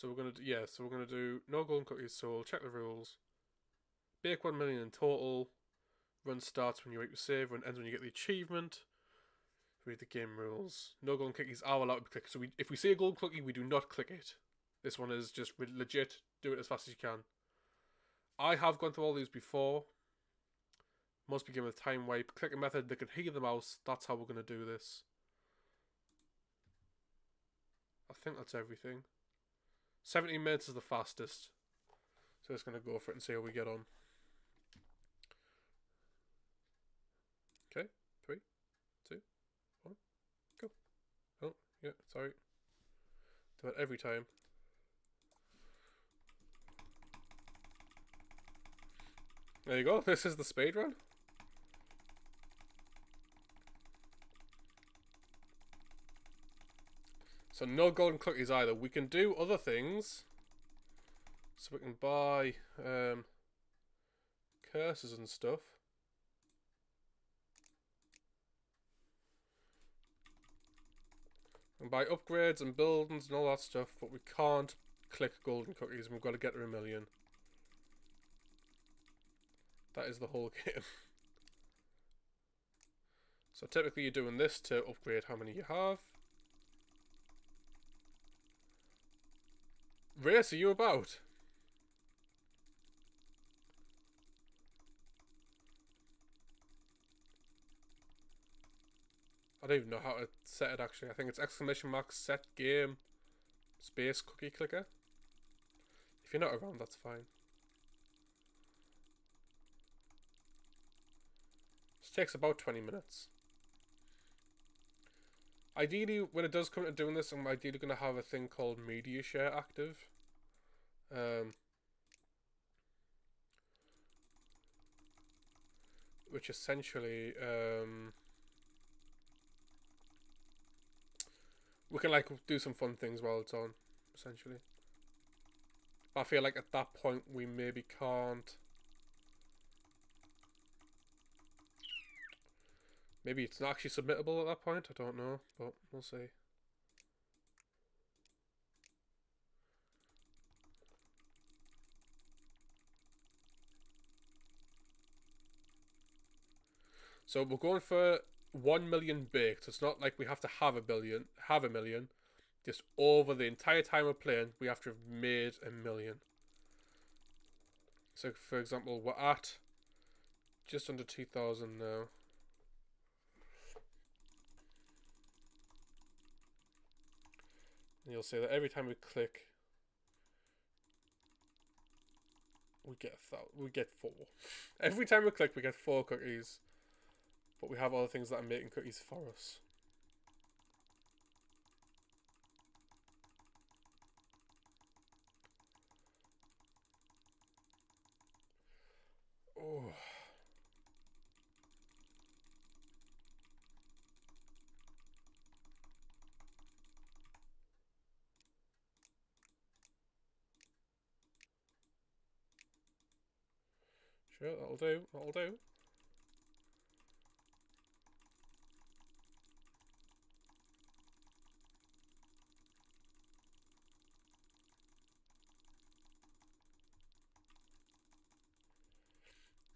So we're gonna do, yeah. So we're gonna do no golden cookies. So we'll check the rules. Bake 1 million in total. Run starts when you make your save. Run ends when you get the achievement. Read the game rules. No golden cookies are allowed to be clicked. So if we see a golden cookie, we do not click it. This one is just legit. Do it as fast as you can. I have gone through all these before. Must begin with time wipe. Click a method that can heal the mouse. That's how we're going to do this. I think that's everything. 17 minutes is the fastest. So it's going to go for it and see how we get on. Okay, 3, 2, 1, go. Oh, yeah, sorry. Do it every time. There you go, this is the speedrun. So no golden cookies either. We can do other things. So we can buy curses and stuff. And buy upgrades and buildings and all that stuff, but we can't click golden cookies and we've got to get to 1 million. That is the whole game. So typically you're doing this to upgrade how many you have. Race, are you about? I don't even know how to set it actually. I think it's exclamation mark set game space cookie clicker. If you're not around, that's fine. This takes about 20 minutes. Ideally, when it does come to doing this, I'm ideally going to have a thing called media share active. Which essentially, we can like do some fun things while it's on, essentially. But I feel like at that point we maybe can't. Maybe it's not actually submittable at that point, I don't know, but we'll see. So we're going for 1 million baked. It's not like we have to have a million. Just over the entire time we're playing, we have to have made 1 million. So for example, we're at just under 2,000 now. And you'll see that every time we click, we get 4. Every time we click, we get 4 cookies. But we have other things that are making cookies for us. Oh. Sure, that'll do. That'll do.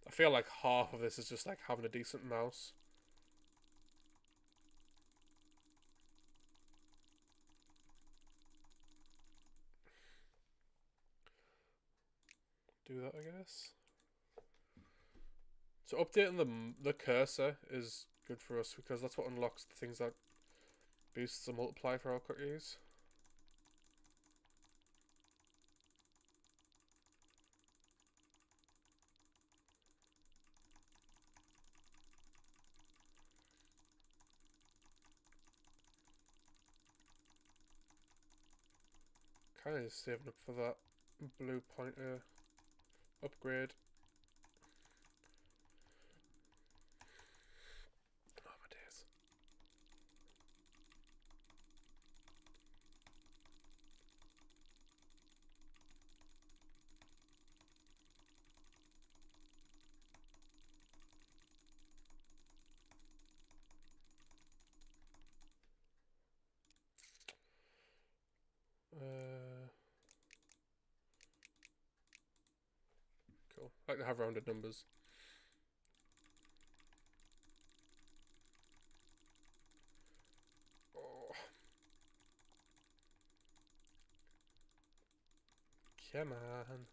I feel like half of this is just like having a decent mouse. Do that, I guess. So updating the cursor is good for us because that's what unlocks the things that boosts the multiply for our cookies. Kind of saving up for that blue pointer upgrade. Oh my days. I like to have rounded numbers. Oh. Come on.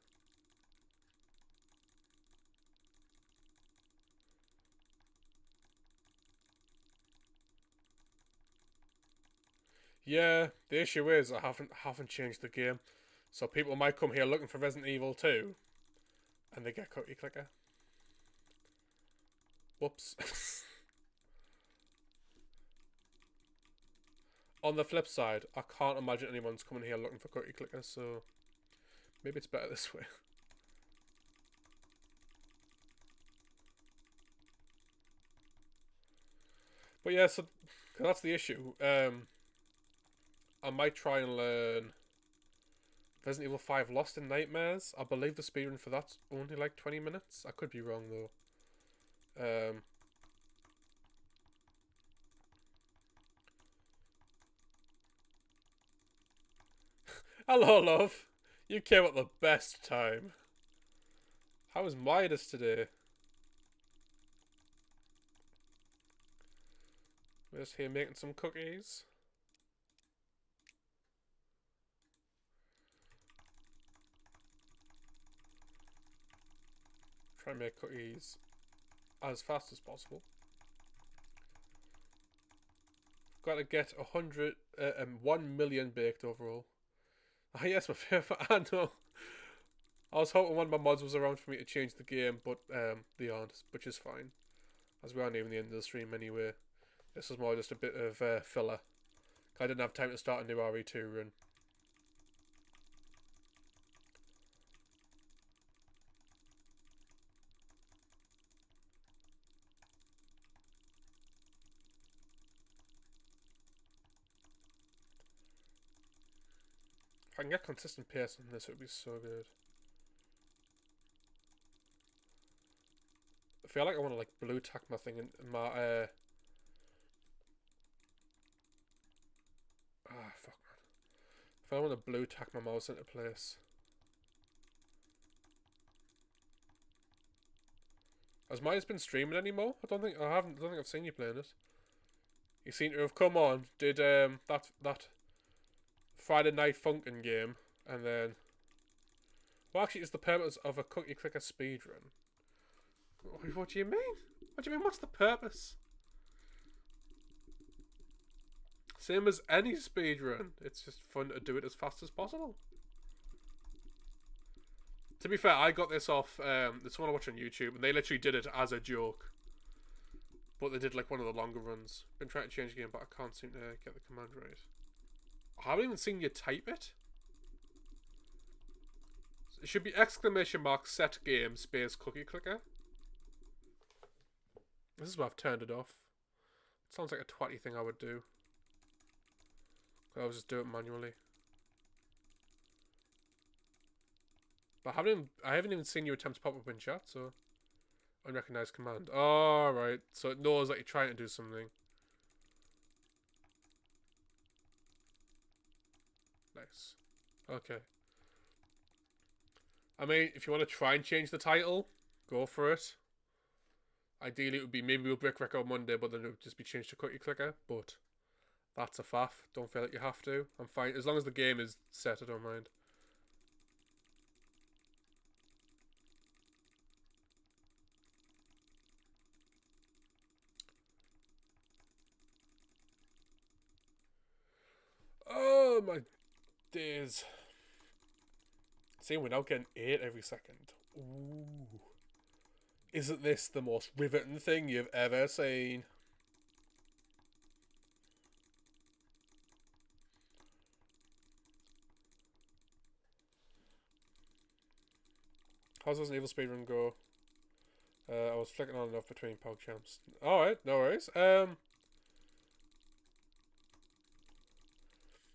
Yeah, the issue is I haven't changed the game, so people might come here looking for Resident Evil 2, and they get cookie clicker. Whoops. On the flip side, I can't imagine anyone's coming here looking for cookie clickers, so maybe it's better this way. But yeah, so that's the issue. I might try and learn Resident Evil 5 Lost in Nightmares. I believe the speedrun for that's only like 20 minutes. I could be wrong though. Hello, love. You came at the best time. How is Midas today? We're just here making some cookies. Try and make cookies as fast as possible. Got to get 1 million baked overall. Ah, yes, my favourite. I know. I was hoping one of my mods was around for me to change the game, but they aren't, which is fine. As we are nearing the end of the stream anyway. This was more just a bit of filler. I didn't have time to start a new RE2 run. If I can get consistent pace on this, it would be so good. I feel like I want to like blue tack my thing in my fuck man. If I want to blue tack my mouse into place. Has Midas been streaming anymore? I don't think I've seen you playing it. You seem to have come on, did that Friday Night Funkin' game, and then well actually it's the purpose of a cookie clicker speedrun. What do you mean? What do you mean what's the purpose? Same as any speedrun. It's just fun to do it as fast as possible. To be fair, I got this off this one I watch on YouTube, and they literally did it as a joke. But they did like one of the longer runs. Been trying to change the game, but I can't seem to get the command right. I haven't even seen you type it. It should be !! set game space cookie clicker. This is why I've turned it off. It sounds like a twatty thing I would do. I'll just do it manually. But I haven't even seen your attempts pop up in chat, so unrecognized command. Alright, so it knows that you're trying to do something. Nice. Okay. I mean, if you want to try and change the title, go for it. Ideally, it would be maybe we'll break record Monday, but then it would just be changed to cookie clicker. But that's a faff. Don't feel like you have to. I'm fine. As long as the game is set, I don't mind. Oh my days. See, we're now getting 8 every second. Ooh. Isn't this the most riveting thing you've ever seen? How's Resident Evil speedrun go? I was flicking on and off between PogChamps. Alright, no worries.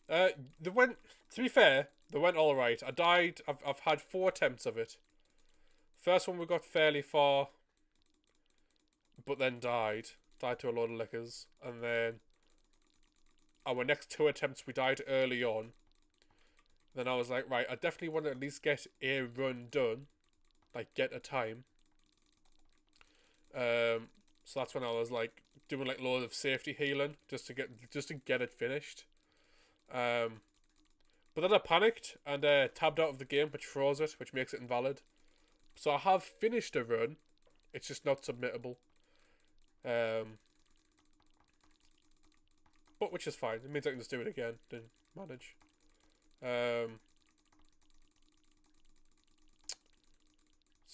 They went, to be fair, they went alright. I died, I've had 4 attempts of it. First one we got fairly far, but then died. Died to a load of liquors. And then our next 2 attempts we died early on. Then I was like, right, I definitely want to at least get a run done. like get a time. So that's when I was like doing like loads of safety healing just to get it finished. But then I panicked and tabbed out of the game, which froze it, which makes it invalid. So I have finished a run. It's just not submittable. But which is fine. It means I can just do it again. Didn't manage. So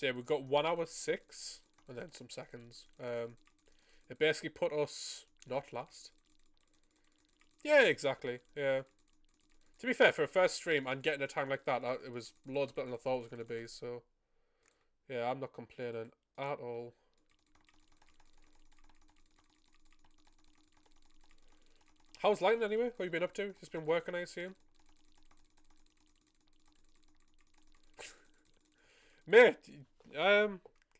yeah, we've got 1 hour 6 and then some seconds. It basically put us not last. Yeah, exactly. Yeah. To be fair, for a first stream and getting a time like that, it was loads better than I thought it was going to be. So yeah, I'm not complaining at all. How's Lightning anyway? What have you been up to? Just been working, I assume? Mate,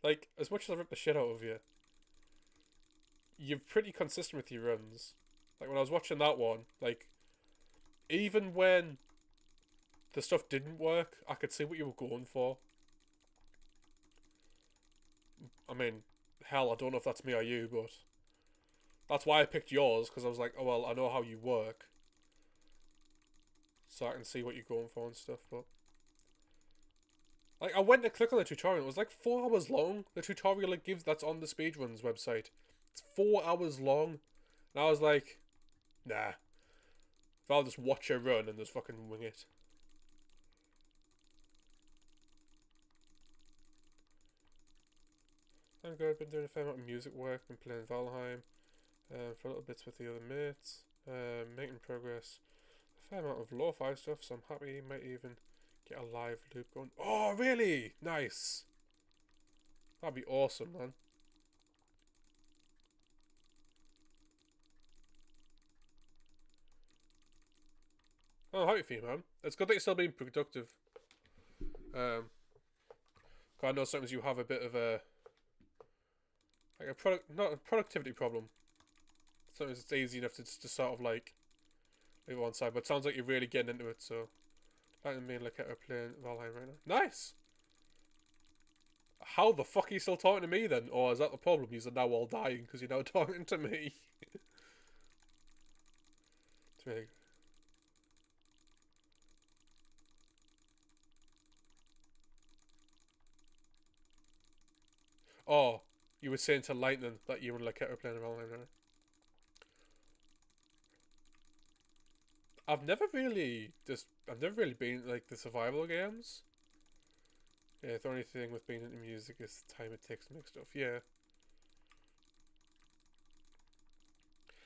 like, as much as I've ripped the shit out of you, you're pretty consistent with your runs. Like, when I was watching that one, like, even when the stuff didn't work, I could see what you were going for. I mean, hell, I don't know if that's me or you, but that's why I picked yours, because I was like, oh, well, I know how you work. So I can see what you're going for and stuff, but... Like, I went to click on the tutorial, it was like 4 hours long. The tutorial it gives that's on the Speedruns website. It's 4 hours long. And I was like, nah. If I'll just watch her run and just fucking wing it. I'm good, been doing a fair amount of music work, been playing Valheim for little bits with the other mates. Making progress. A fair amount of lo-fi stuff, so I'm happy. Might even get a live loop going. Oh, really? Nice. That'd be awesome, man. Oh, how you feel, man? It's good that you're still being productive. Cause I know sometimes you have a bit of a not a productivity problem. Sometimes it's easy enough to sort of like leave it on side, but it sounds like you're really getting into it. So, like me and Laketta are playing Valheim right now. Nice. How the fuck are you still talking to me then? Or is that the problem? You're now all dying because you're now talking to me. It's really good. Oh, you were saying to Lightning that you and Laketta are playing Valheim right now. I've never really been like the survival games. Yeah, the only thing with being into music is the time it takes to make stuff. Yeah.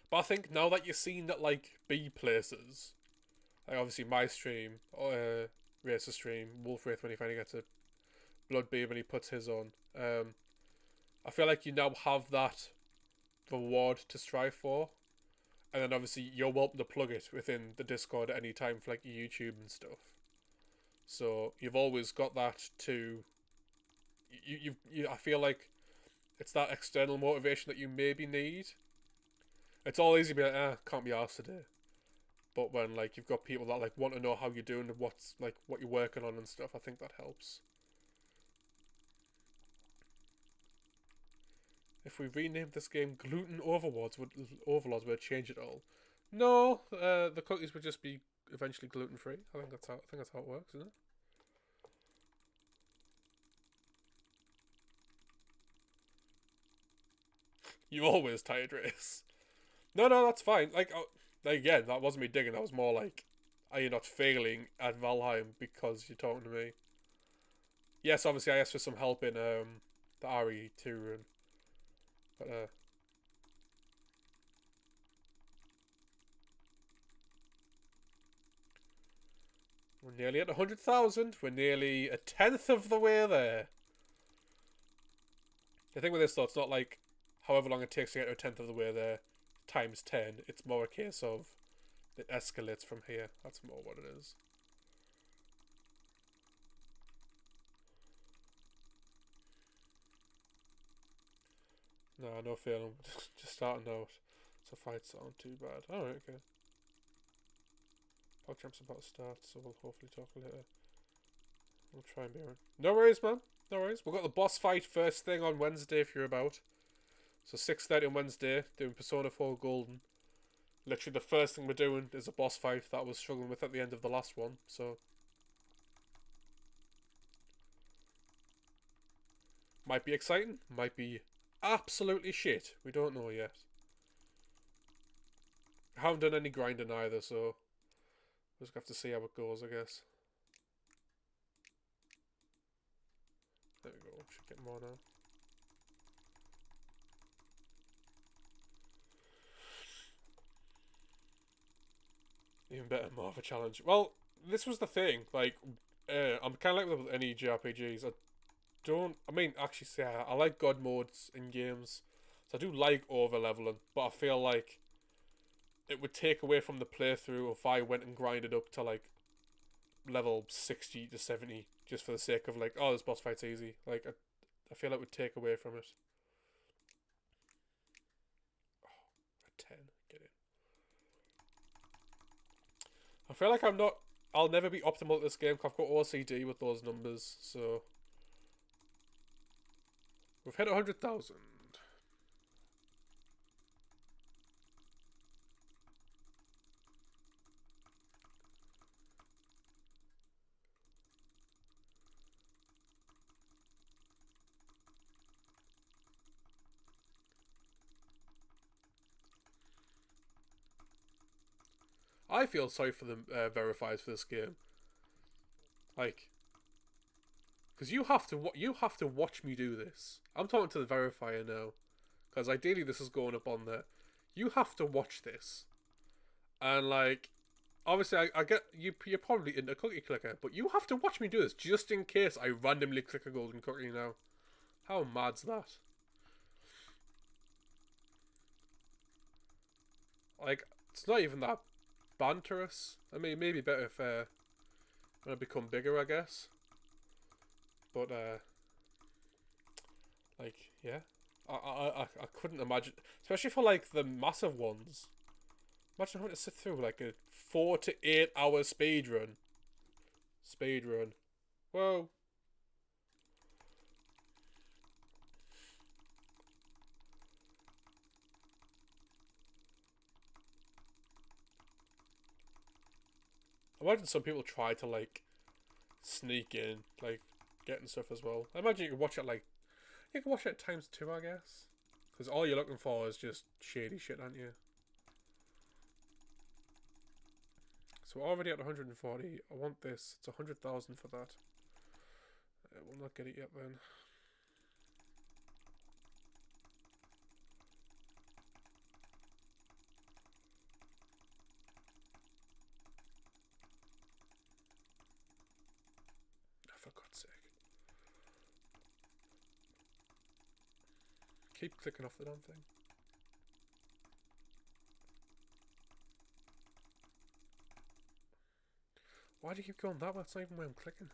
But I think now that you've seen that like B places, like obviously my stream, Racer's stream, Wolf Wraith when he finally gets a Blood B when he puts his on, I feel like you now have that reward to strive for. And then obviously you're welcome to plug it within the Discord at any time for like YouTube and stuff. So you've always got that to I feel like it's that external motivation that you maybe need. It's all easy to be like, can't be asked today. But when like you've got people that like want to know how you're doing and what's like what you're working on and stuff, I think that helps. If we renamed this game Gluten Overlords, would it change it all? No, the cookies would just be eventually gluten free. I think that's how it works, isn't it? You always tired, Race. No, that's fine. Like again, that wasn't me digging. That was more like, are you not failing at Valheim because you're talking to me? Yes, obviously I asked for some help in the RE2 room, but we're nearly at 100,000. We're nearly a tenth of the way there. The thing with this though, it's not like however long it takes to get to a tenth of the way there times 10. It's more a case of it escalates from here. That's more what it is. No feeling. Just starting out. So fights aren't too bad. Alright, okay. PogChamp's about to start, so we'll hopefully talk later. I'll try and be around. No worries, man. No worries. We've got the boss fight first thing on Wednesday if you're about. So 6:30 on Wednesday, doing Persona 4 Golden. Literally the first thing we're doing is a boss fight that I was struggling with at the end of the last one. So might be exciting, might be absolutely shit. We don't know yet. I haven't done any grinding either, so we'll just have to see how it goes, I guess. There we go. Should get more now. Even better, more of a challenge. Well, this was the thing. Like, I'm kind of like with any JRPGs. I mean, actually, say I like God modes in games. So I do like over leveling, but I feel like it would take away from the playthrough if I went and grinded up to like level 60 to 70 just for the sake of like, oh, this boss fight's easy. Like, I feel it would take away from it. Oh, a 10. Get it. I feel like I'll never be optimal at this game because I've got OCD with those numbers, so. We've hit 100,000. I feel sorry for the verifiers for this game. Like, because you have to watch me do this. I'm talking to the verifier now, because ideally this is going up on there. You have to watch this, and like, obviously I get you're probably into cookie clicker, but you have to watch me do this just in case I randomly click a golden cookie now. How mad's that? Like, it's not even that banterous. I mean, maybe better if when I become bigger, I guess. But like, yeah, I couldn't imagine, especially for like the massive ones. Imagine having to sit through like a 4 to 8 hour speedrun. Speedrun. Whoa. Imagine some people try to like sneak in, like getting stuff as well. I imagine you could watch it like you can watch it times 2, I guess, because all you're looking for is just shady shit, aren't you? So we're already at 140. I want this. It's 100,000 for that. We'll not get it yet then. For God's sake. Keep clicking off the damn thing. Why do you keep going that way? That's not even where I'm clicking.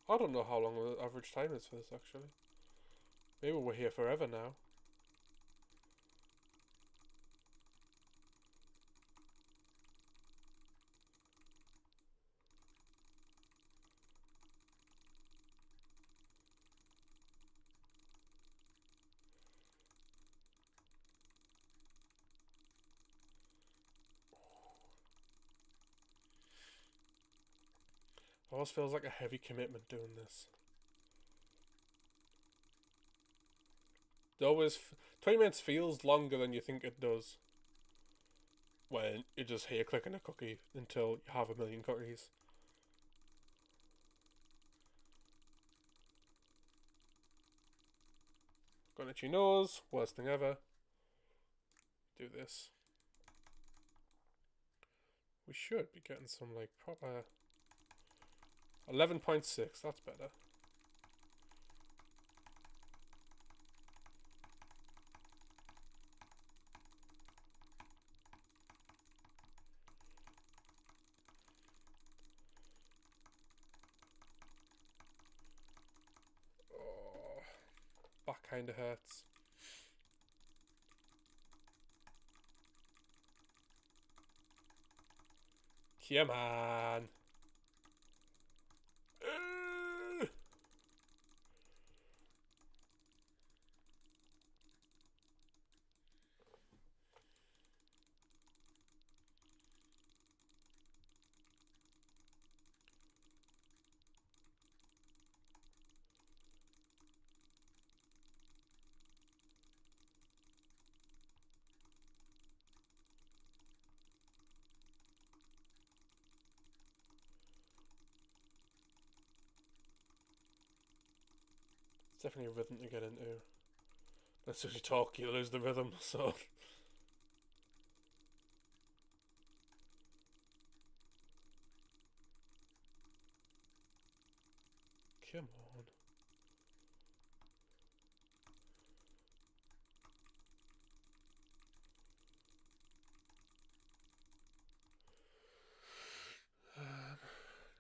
I don't know how long the average time is for this actually. Maybe we're here forever now. It always feels like a heavy commitment doing this. It always 20 minutes feels longer than you think it does when you're just here clicking a cookie until you have a million cookies. Got an itchy nose, worst thing ever. Do this. We should be getting some like proper 11.6, that's better. kind of hurts. Come on. It's definitely a rhythm to get into. As soon as you talk, you lose the rhythm, so. Come on.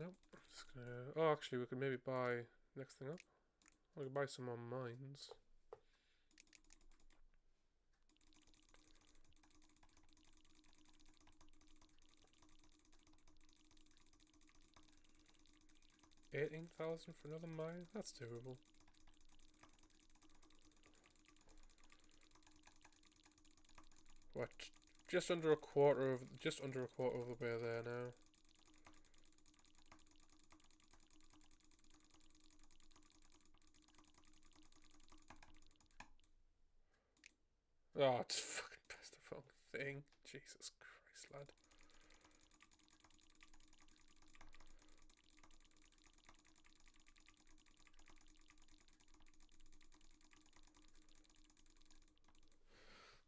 Nope. I'm just gonna. Oh, actually, we could maybe buy next thing up. We could buy some more mines. $18,000 for another mine? That's doable. What? Just under a quarter of the way there now. Oh, it's fucking pressed the wrong thing. Jesus Christ, lad.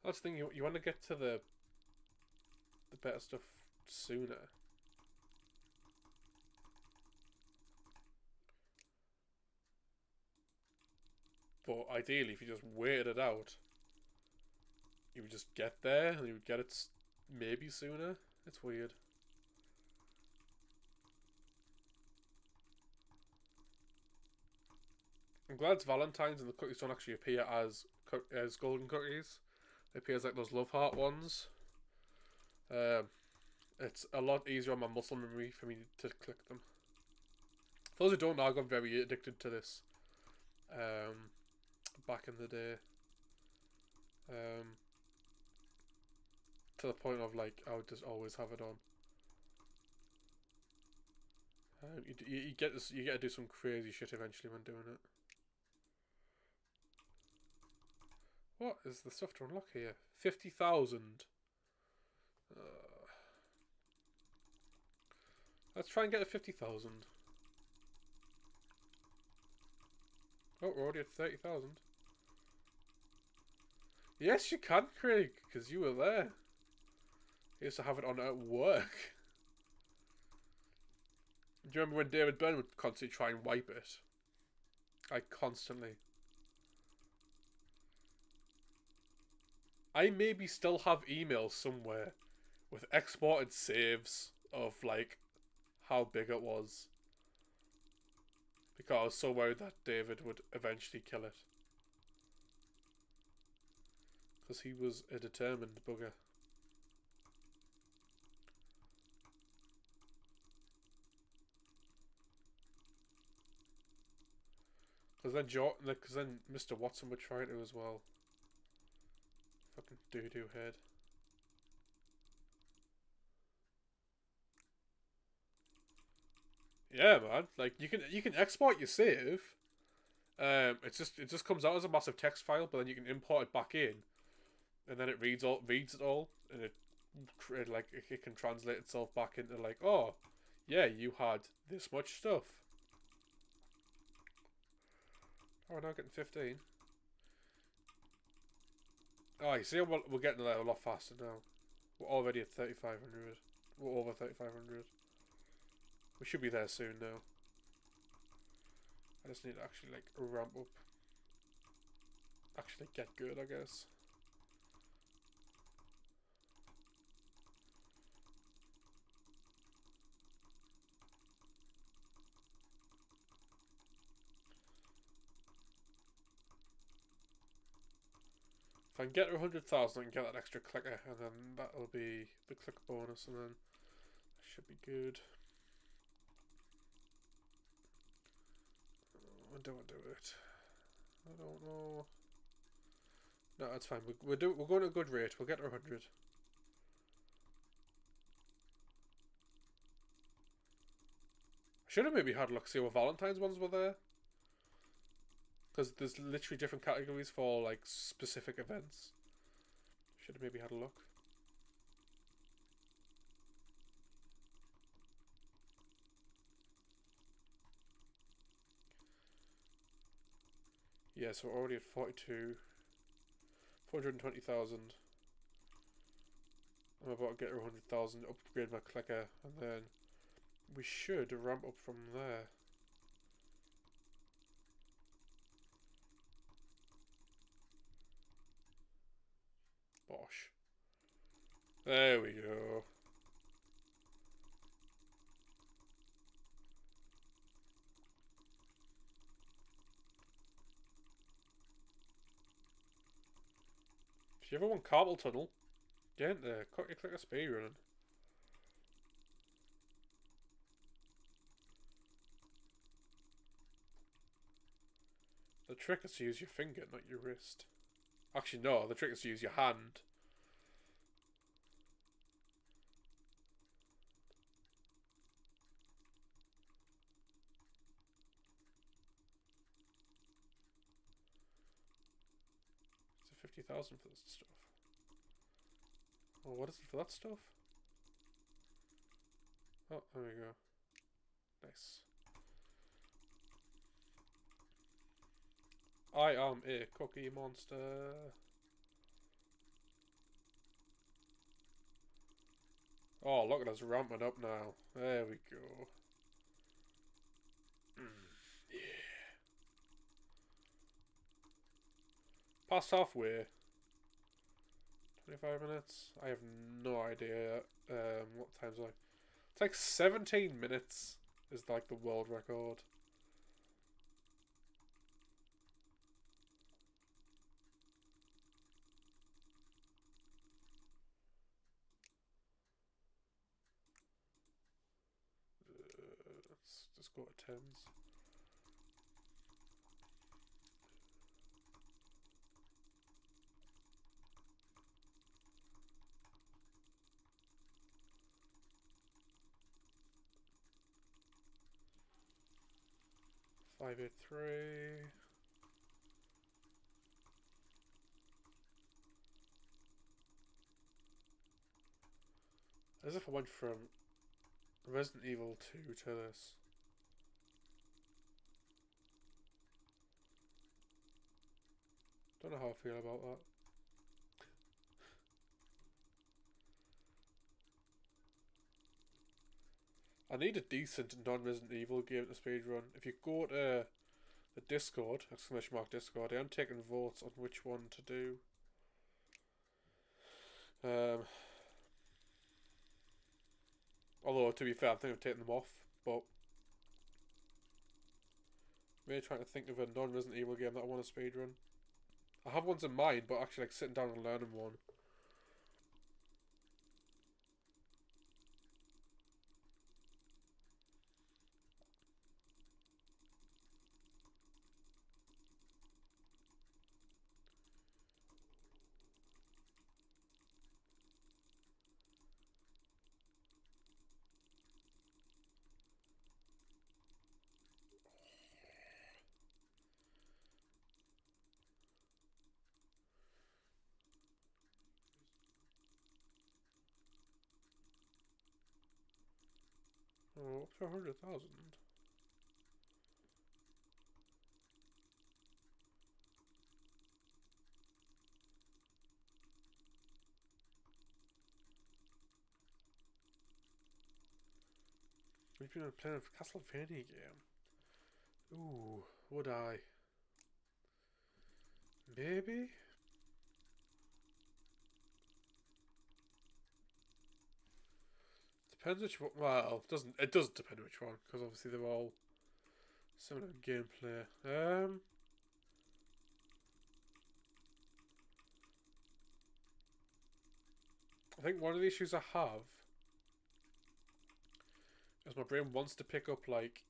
That's the thing, you want to get to the better stuff sooner. But ideally, if you just waited it out, you would just get there and you would get it maybe sooner. It's weird. I'm glad it's Valentine's and the cookies don't actually appear as golden cookies. They appear as like those love heart ones. It's a lot easier on my muscle memory for me to click them. For those who don't know, I got very addicted to this back in the day. To the point of like I would just always have it on. You get this. You get to do some crazy shit eventually when doing it. What is the stuff to unlock here? 50,000. Let's try and get a 50,000. Oh, we're already at 30,000. Yes, you can, Craig, because you were there. You used to have it on at work. Do you remember when David Byrne would constantly try and wipe it? Constantly. I maybe still have emails somewhere with exported saves of like how big it was. Because I was so worried that David would eventually kill it. Because he was a determined bugger. Because then Mr. Watson would try to as well. Fucking doo-doo head. Yeah, man. Like you can export your save. It just comes out as a massive text file, but then you can import it back in, and then it reads it all, and it can translate itself back into like, oh, yeah, you had this much stuff. Oh, we're now getting 15. Oh, you see, we're getting there a lot faster now. We're already at 3,500. We're over 3,500. We should be there soon now. I just need to actually like ramp up. Actually get good, I guess. If I can get to 100,000, I can get that extra clicker, and then that'll be the click bonus, and then that should be good. When do I do it? I don't know. No, that's fine. We're going at a good rate. We'll get to 100. I should have maybe had a look, see what Valentine's ones were there. Because there's literally different categories for like specific events. Should have maybe had a look. Yeah, so we're already at 42. 420,000. I'm about to get to 100,000, upgrade my clicker, and then we should ramp up from there. Bosh. There we go. If you ever want carpal tunnel, get in there. Cut your clicker speedrunning. The trick is to use your finger, not your wrist. Actually, no, the trick is to use your hand. It's a 50,000 for this stuff. Oh, what is it for that stuff? Oh, there we go. Nice. I am a cookie monster. Oh, look at us ramping up now. There we go. Yeah. Past halfway. 25 minutes? I have no idea what time's like. It's like 17 minutes is like the world record. Let's just go to tens. Five, 8, 3. As if I went from Resident Evil 2 to this. Don't know how I feel about that. I need a decent non-Resident Evil game to speedrun. If you go to the Discord, !Discord, I am taking votes on which one to do. Although, to be fair, I think I've taken them off, but I'm really trying to think of a non-Resident Evil game that I want to speedrun. I have ones in mind, but actually like sitting down and learning one. Oh, up to 100,000. We've been playing a Castlevania game. Ooh, would I? Maybe? Depends which one. Well, it doesn't depend which one, because obviously they're all similar in gameplay. I think one of the issues I have is my brain wants to pick up like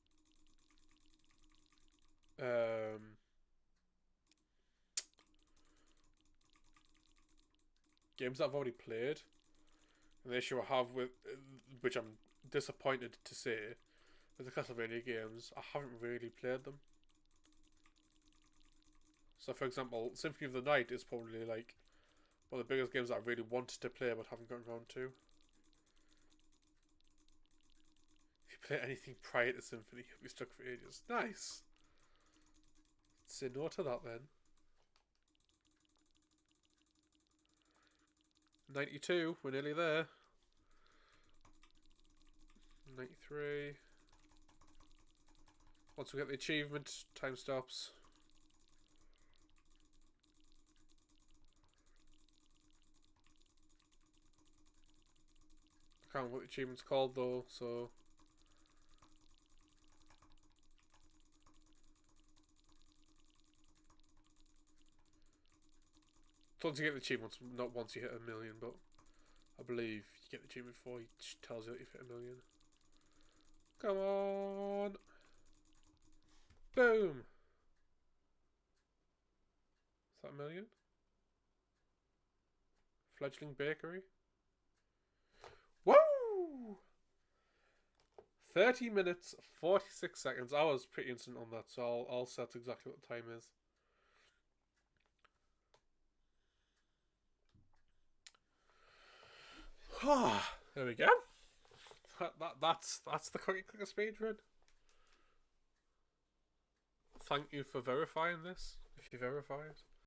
games that I've already played. And the issue I have with, which I'm disappointed to say, with the Castlevania games, I haven't really played them. So, for example, Symphony of the Night is probably like one of the biggest games that I really wanted to play but haven't gotten around to. If you play anything prior to Symphony, you'll be stuck for ages. Nice! Say no to that then. 92, we're nearly there. 93. Once we get the achievement, time stops. I can't remember what the achievement's called though, so... Once you get the achievements, not once you hit 1,000,000, but I believe you get the achievement before he tells you that you've hit 1,000,000. Come on! Boom! Is that 1,000,000? Fledgling Bakery? Woo! 30 minutes, 46 seconds. I was pretty instant on that, so I'll set exactly what the time is. There we go. That's the Cookie Clicker speedrun. Thank you for verifying this, if you verify it.